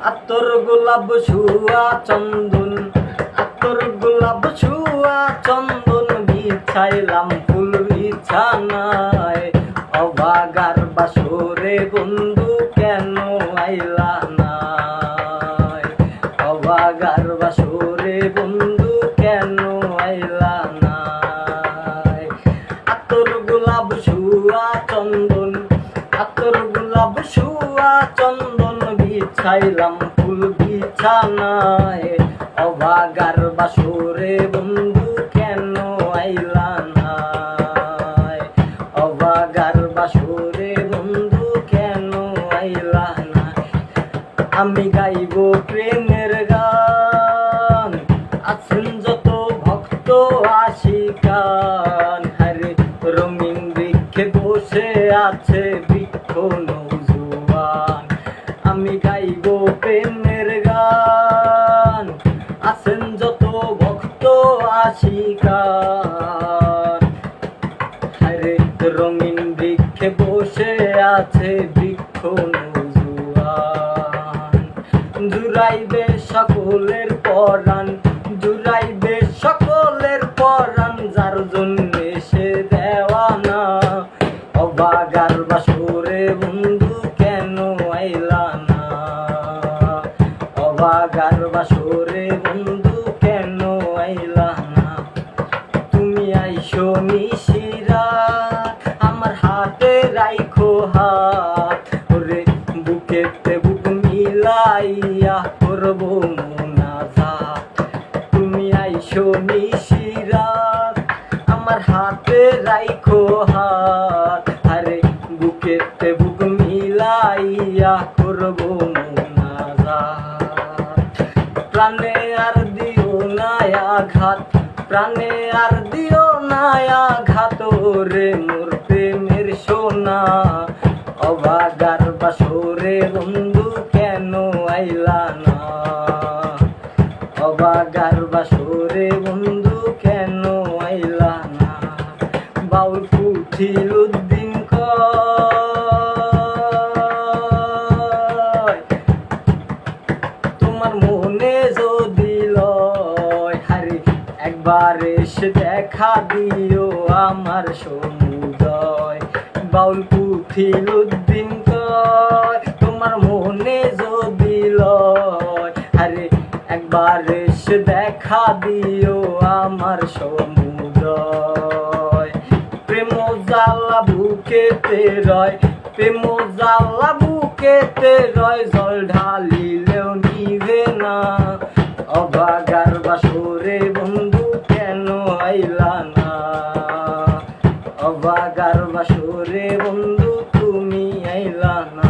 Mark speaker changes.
Speaker 1: আতর গোলাপ ছুয়া চন্দন, আতর গোলাপ ছুয়া চন্দন বিছাইলাম ফুল বিছানায়। অভাগার বাসরে বন্ধু কেন আইলা না? অভাগার বাসরে বন্ধু কেন আইলা না? আতর গোলাপ ছুয়া চন্দন, আতর গোলাপ ছুয়া চন্দন বিছাইলাম ফুল বিছানায়। অভাগার বাসরে বন্ধু কেন আইলা না? অভাগার বাসরে বন্ধু কেন আইলা না? আমি গাইব প্রেমের গান, আছেন যত ভক্ত আশিকান। হারে রঙিন বৃক্ষে বসে আছে বৃক্ষ নৌজোয়ান। আমি গাইব প্রেমের গান, আছেন যত ভক্ত আশিকান। হারে রঙিন বৃক্ষে বসে আছে বৃক্ষ নৌজোয়ান। জুড়াইবে সকলের পরাণ, জুড়াইবে সকলের পরাণ, যার জন্য সে দেওয়ানা। অভাগার বাসরে বন্ধু কেন আইলা না? অভাগার বাসরে বন্ধু কেন আইলা না? তুমি আইসো নিশিরাত, আমার হাতে রাইখো হাত। ওরে বুকেতে বুক মিলাইয়া করব মোনাজাত। তুমি আইসো নিশিরাত, আমার হাতে রাইখো হাত। আরে বুকেতে বুক মিলাইয়া করব মোনাজাত। প্রাণে আর দিও না আঘাত, প্রাণে আর দিও না আঘাত। রে মোর প্রেমের সোনা, অভাগার বাসরে বন্ধু কেন আইলা না? অভাগার বাসরে বন্ধু কেন আইলা না? বাউল পুঠিল উদ্দিন কয়, তোমার মনে যদি লয়, হারে একবার এসে দেখা দিও আমার সমুদয়। বাউল পুঠিল উদ্দিন কয়, তোমার মনে যদি লয়, আরে একবার এসে দেখা দিও আমার সমুদয়। প্রেম জ্বালা বুকেতে রয়, প্রেম জ্বালা বুকেতে রয়, জল ঢালিলেও নিভে না। অভাগার বাসরে বন্ধু কেন আইলা না? অভাগার বাসরে বন্ধু তুমি আইলা না?